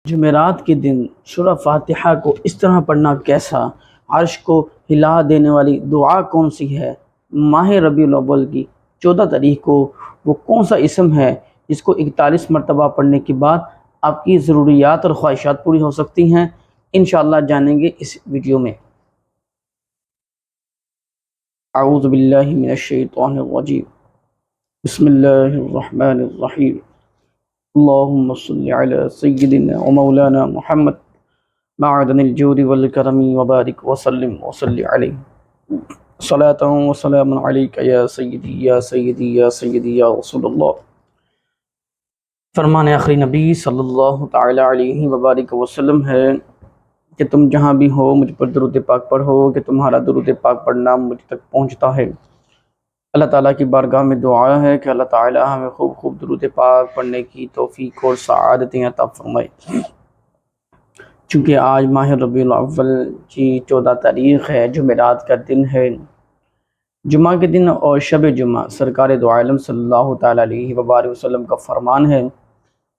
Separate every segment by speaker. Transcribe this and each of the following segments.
Speaker 1: جمعرات کے دن سورہ فاتحہ کو اس طرح پڑھنا کیسا؟ عرش کو ہلا دینے والی دعا کون سی ہے؟ ماہ ربیع الاول کی 14 تاریخ کو وہ کون سا اسم ہے جس کو 41 مرتبہ پڑھنے کے بعد آپ کی ضروریات اور خواہشات پوری ہو سکتی ہیں؟ انشاءاللہ جانیں گے اس ویڈیو میں۔ اعوذ باللہ من الشیطان الرجیم، بسم اللہ الرحمن الرحیم، اللہم صلی علی سیدنا و مولانا محمد معدن الجود والکرم وبارک وسلم وصلی علیہ صلاۃ و سلام علیک یا سیدی یا سیدی یا سیدی یا رسول اللہ۔ فرمان آخری نبی صلی اللہ تعالی علیہ وبارک وسلم ہے کہ تم جہاں بھی ہو مجھ پر درود پاک پڑھو کہ تمہارا درود پاک پڑھنا مجھ تک پہنچتا ہے۔ اللہ تعالیٰ کی بارگاہ میں دعا ہے کہ اللہ تعالیٰ ہمیں خوب خوب درود پاک پڑھنے کی توفیق اور سعادتیں عطا فرمائے۔ چونکہ آج ماہ ربیع الاول کی 14 تاریخ ہے، جمعرات کا دن ہے، جمعہ کے دن اور شب جمعہ سرکار دو عالم صلی اللہ تعالیٰ علیہ وآلہ وسلم کا فرمان ہے،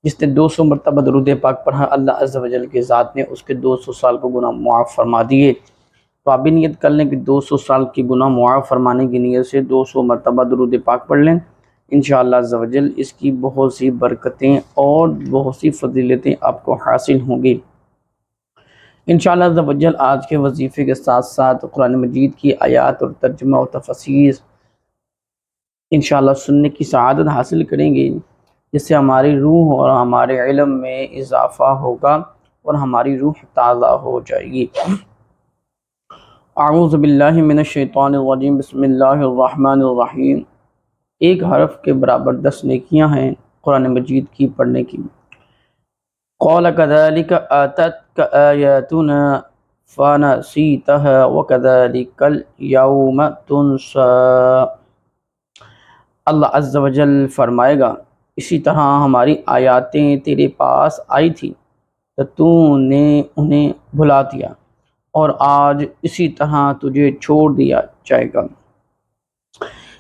Speaker 1: جس نے 200 مرتبہ درود پاک پڑھا اللہ عز و جل کی ذات نے اس کے 200 سال کو گناہ معاف فرما دیے۔ تو آپ بھی نیت کر لیں کہ 200 سال کی گناہ معاف فرمانے کی نیت سے 200 مرتبہ درود پاک پڑھ لیں، انشاءاللہ عز و جل اس کی بہت سی برکتیں اور بہت سی فضیلتیں آپ کو حاصل ہوں گی۔ انشاءاللہ عز و جل آج کے وظیفے کے ساتھ ساتھ قرآن مجید کی آیات اور ترجمہ اور تفسیر انشاءاللہ سننے کی سعادت حاصل کریں گے، جس سے ہماری روح اور ہمارے علم میں اضافہ ہوگا اور ہماری روح تازہ ہو جائے گی۔ اعوذ باللہ من الشیطان الرجیم، بسم اللہ الرحمن الرحیم۔ ایک حرف کے برابر 10 نیکیاں ہیں قرآن مجید کی پڑھنے کی۔ قال كذلك آتتك آیاتنا فنسیتها وكذلك اليوم تنسى۔ اللہ عز و جل فرمائے گا، اسی طرح ہماری آیاتیں تیرے پاس آئی تھی تو تو نے انہیں بھلا دیا، اور آج اسی طرح تجھے چھوڑ دیا جائے گا۔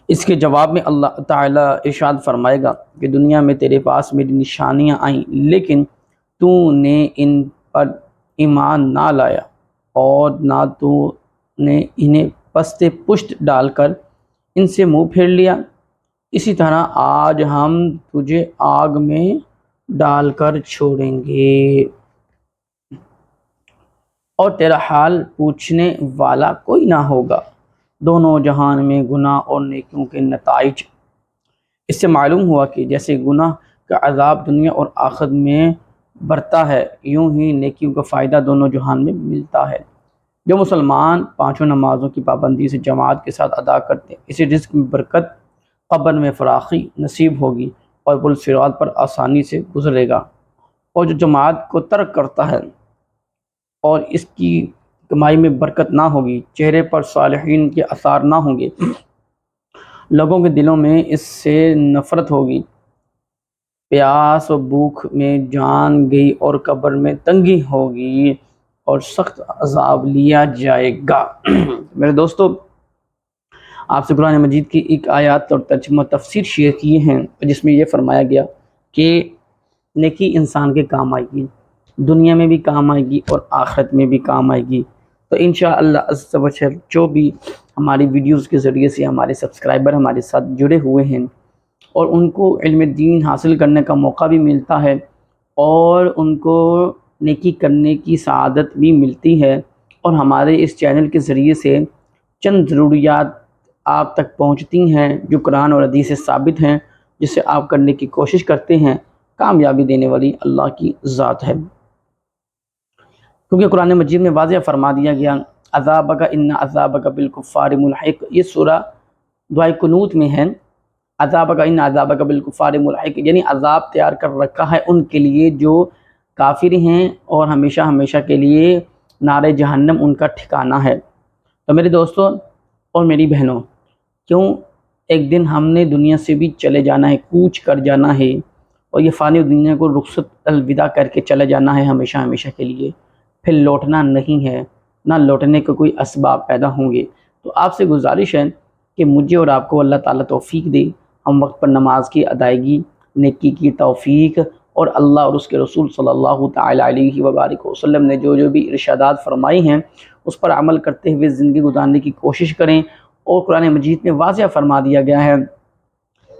Speaker 1: اس کے جواب میں اللہ تعالیٰ ارشاد فرمائے گا کہ دنیا میں تیرے پاس میری نشانیاں آئیں، لیکن تو نے ان پر ایمان نہ لایا اور نہ تو نے انہیں پست پشت ڈال کر ان سے منہ پھیر لیا۔ اسی طرح آج ہم تجھے آگ میں ڈال کر چھوڑیں گے، اور تیرا حال پوچھنے والا کوئی نہ ہوگا۔ دونوں جہان میں گناہ اور نیکیوں کے نتائج۔ اس سے معلوم ہوا کہ جیسے گناہ کا عذاب دنیا اور آخرت میں برتا ہے، یوں ہی نیکیوں کا فائدہ دونوں جہان میں ملتا ہے۔ جو مسلمان 5 نمازوں کی پابندی سے جماعت کے ساتھ ادا کرتے ہیں، اسے رزق میں برکت، قبر میں فراخی نصیب ہوگی اور پل صراط پر آسانی سے گزرے گا۔ اور جو جماعت کو ترک کرتا ہے اور اس کی کمائی میں برکت نہ ہوگی، چہرے پر صالحین کے آثار نہ ہوں گے، لوگوں کے دلوں میں اس سے نفرت ہوگی، پیاس و بھوک میں جان گئی اور قبر میں تنگی ہوگی اور سخت عذاب لیا جائے گا۔ میرے دوستو، آپ سے قرآن مجید کی ایک آیات اور ترجمہ تفسیر شیئر کیے ہیں، جس میں یہ فرمایا گیا کہ نیکی انسان کے کام آئے گی، دنیا میں بھی کام آئے گی اور آخرت میں بھی کام آئے گی۔ تو انشاءاللہ عز و جل جو بھی ہماری ویڈیوز کے ذریعے سے ہمارے سبسکرائبر ہمارے ساتھ جڑے ہوئے ہیں اور ان کو علم دین حاصل کرنے کا موقع بھی ملتا ہے اور ان کو نیکی کرنے کی سعادت بھی ملتی ہے، اور ہمارے اس چینل کے ذریعے سے چند ضروریات آپ تک پہنچتی ہیں جو قرآن اور حدیث سے ثابت ہیں، جسے آپ کرنے کی کوشش کرتے ہیں، کامیابی دینے والی اللہ کی ذات ہے۔ کیونکہ قرآن مجید میں واضح فرما دیا گیا، عذابک ان عذابک بالکفار ملحق۔ یہ سورہ دعائے قنوت میں ہے، عذابک ان عذابک بالکفار ملحق، یعنی عذاب تیار کر رکھا ہے ان کے لیے جو کافر ہیں اور ہمیشہ ہمیشہ کے لیے نار جہنم ان کا ٹھکانہ ہے۔ تو میرے دوستوں اور میری بہنوں، کیوں ایک دن ہم نے دنیا سے بھی چلے جانا ہے، کوچ کر جانا ہے، اور یہ فانی دنیا کو رخصت الوداع کر کے چلے جانا ہے ہمیشہ ہمیشہ کے لیے، پھر لوٹنا نہیں ہے، نہ لوٹنے کے کوئی اسباب پیدا ہوں گے۔ تو آپ سے گزارش ہے کہ مجھے اور آپ کو اللہ تعالیٰ توفیق دے، ہم وقت پر نماز کی ادائیگی، نیکی کی توفیق اور اللہ اور اس کے رسول صلی اللہ تعالیٰ علیہ وبارک وسلم نے جو بھی ارشادات فرمائی ہیں اس پر عمل کرتے ہوئے زندگی گزارنے کی کوشش کریں۔ اور قرآن مجید میں واضح فرما دیا گیا ہے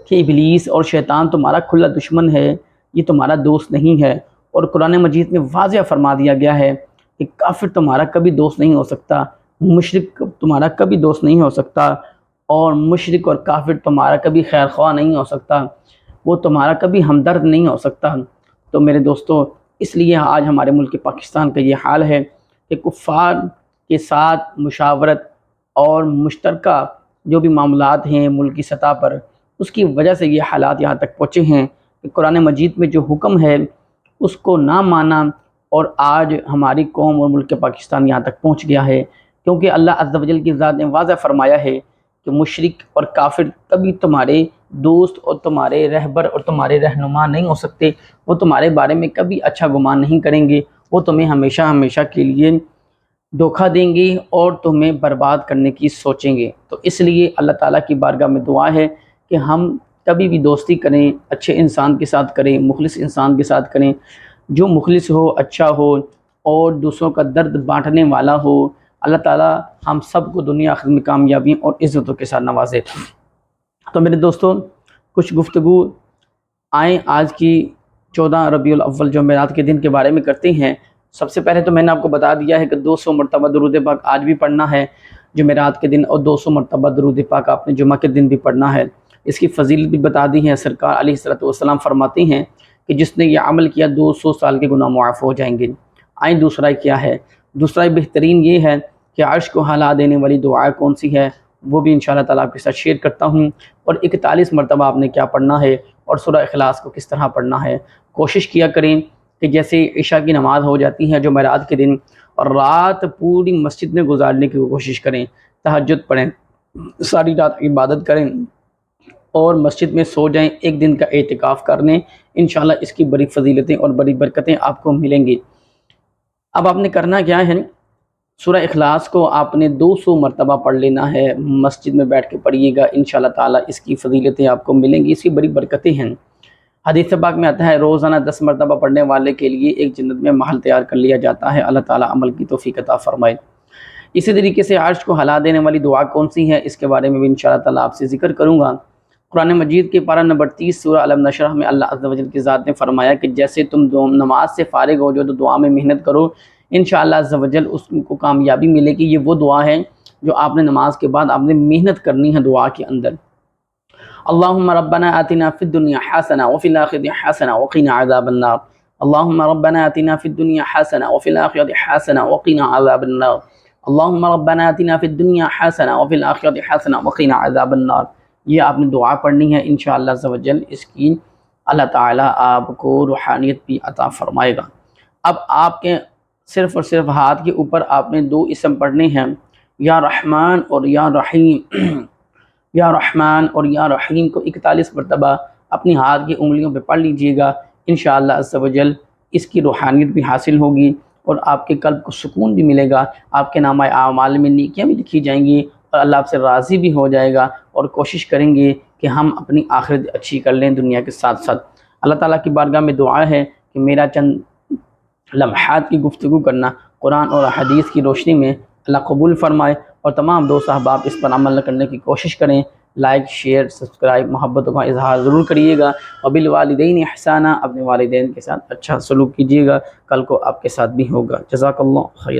Speaker 1: کہ ابلیس اور شیطان تمہارا کھلا دشمن ہے، یہ تمہارا دوست نہیں ہے۔ اور قرآن مجید میں واضح فرما دیا گیا ہے کہ کافر تمہارا کبھی دوست نہیں ہو سکتا، مشرک تمہارا کبھی دوست نہیں ہو سکتا، اور مشرک اور کافر تمہارا کبھی خیر خواہ نہیں ہو سکتا، وہ تمہارا کبھی ہمدرد نہیں ہو سکتا۔ تو میرے دوستو، اس لیے آج ہمارے ملک پاکستان کا یہ حال ہے کہ کفار کے ساتھ مشاورت اور مشترکہ جو بھی معاملات ہیں ملکی سطح پر، اس کی وجہ سے یہ حالات یہاں تک پہنچے ہیں کہ قرآن مجید میں جو حکم ہے اس کو نہ مانا، اور آج ہماری قوم اور ملک پاکستان یہاں تک پہنچ گیا ہے، کیونکہ اللہ عز و جل کی ذات نے واضح فرمایا ہے کہ مشرک اور کافر کبھی تمہارے دوست اور تمہارے رہبر اور تمہارے رہنما نہیں ہو سکتے، وہ تمہارے بارے میں کبھی اچھا گمان نہیں کریں گے، وہ تمہیں ہمیشہ ہمیشہ کے لیے دھوکہ دیں گے اور تمہیں برباد کرنے کی سوچیں گے۔ تو اس لیے اللہ تعالیٰ کی بارگاہ میں دعا ہے کہ ہم کبھی بھی دوستی کریں اچھے انسان کے ساتھ کریں، مخلص انسان کے ساتھ کریں، جو مخلص ہو، اچھا ہو اور دوسروں کا درد بانٹنے والا ہو۔ اللہ تعالیٰ ہم سب کو دنیا آخرت میں کامیابی اور عزتوں کے ساتھ نوازے۔ تو میرے دوستوں، کچھ گفتگو آئیں آج کی 14 ربیع الاول جمعرات کے دن کے بارے میں کرتے ہیں۔ سب سے پہلے تو میں نے آپ کو بتا دیا ہے کہ 200 مرتبہ درود پاک آج بھی پڑھنا ہے جمعرات کے دن، اور 200 مرتبہ درود پاک آپ نے جمعہ کے دن بھی پڑھنا ہے۔ اس کی فضیلت بھی بتا دی ہے، سرکار علیہ الصلوۃ والسلام فرماتے ہیں کہ جس نے یہ عمل کیا 200 سال کے گناہ معاف ہو جائیں گے۔ آئیں دوسرا کیا ہے؟ دوسرا بہترین یہ ہے کہ عرش کو ہلا دینے والی دعا کون سی ہے، وہ بھی انشاءاللہ تعالیٰ آپ کے ساتھ شیئر کرتا ہوں، اور 41 مرتبہ آپ نے کیا پڑھنا ہے، اور سورہ اخلاص کو کس طرح پڑھنا ہے۔ کوشش کیا کریں کہ جیسے عشاء کی نماز ہو جاتی ہے جمعرات کے دن، اور رات پوری مسجد میں گزارنے کی کوشش کریں، تہجد پڑھیں، ساری رات عبادت کریں اور مسجد میں سو جائیں، ایک دن کا اعتکاف کر لیں، انشاءاللہ اس کی بڑی فضیلتیں اور بڑی برکتیں آپ کو ملیں گی۔ اب آپ نے کرنا کیا ہے؟ سورہ اخلاص کو آپ نے 200 مرتبہ پڑھ لینا ہے، مسجد میں بیٹھ کے پڑھیے گا، انشاءاللہ تعالیٰ اس کی فضیلتیں آپ کو ملیں گی، اس کی بڑی برکتیں ہیں۔ حدیث پاک میں آتا ہے روزانہ 10 مرتبہ پڑھنے والے کے لیے ایک جنت میں محل تیار کر لیا جاتا ہے۔ اللہ تعالیٰ عمل کی توفیق عطا فرمائے۔ اسی طریقے سے عرش کو ہلا دینے والی دعا کون سی ہے، اس کے بارے میں بھی انشاءاللہ تعالیٰ آپ سے ذکر کروں گا۔ قرآن مجید کے پارہ نمبر 30 سورہ علم نشرح میں اللہ عز و جل کی ذات نے فرمایا کہ جیسے تم نماز سے فارغ ہو جو تو دعا میں محنت کرو، انشاءاللہ عز و جل اس کو کامیابی ملے گی۔ یہ وہ دعا ہے جو آپ نے نماز کے بعد آپ نے محنت کرنی ہے دعا کے اندر۔ اللہم ربنا آتنا فی الدنیا حسنہ وفی الآخرۃ حسنہ وقنا عذاب النار۔ اللہم ربنا آتنا فی الدنیا حسنہ وفی الآخرۃ حسنہ وقنا عذاب النار۔ اللہم ربنا آتنا فی الدنیا حسنہ وفی الآخرۃ حسنہ وقنا عذاب النار۔ یہ آپ نے دعا پڑھنی ہے، انشاءاللہ عز و جل اس کی اللہ تعالیٰ آپ کو روحانیت بھی عطا فرمائے گا۔ اب آپ کے صرف اور صرف ہاتھ کے اوپر آپ نے 2 اسم پڑھنے ہیں، یا رحمان اور یا رحیم۔ یا رحمان اور یا رحیم کو 41 مرتبہ اپنی ہاتھ کی انگلیوں پہ پڑھ لیجئے گا، انشاءاللہ عز و جل اس کی روحانیت بھی حاصل ہوگی اور آپ کے قلب کو سکون بھی ملے گا، آپ کے نامہ اعمال میں نیکیاں بھی لکھی جائیں گی اور اللہ آپ سے راضی بھی ہو جائے گا، اور کوشش کریں گے کہ ہم اپنی آخرت اچھی کر لیں دنیا کے ساتھ ساتھ۔ اللہ تعالیٰ کی بارگاہ میں دعا ہے کہ میرا چند لمحات کی گفتگو کرنا قرآن اور حدیث کی روشنی میں اللہ قبول فرمائے، اور تمام دوست احباب اس پر عمل کرنے کی کوشش کریں۔ لائک، شیئر، سبسکرائب، محبتوں کا اظہار ضرور کریے گا، وبالوالدین احسانہ، اپنے والدین کے ساتھ اچھا سلوک کیجیے گا، کل کو آپ کے ساتھ بھی ہوگا۔ جزاک اللہ خیر۔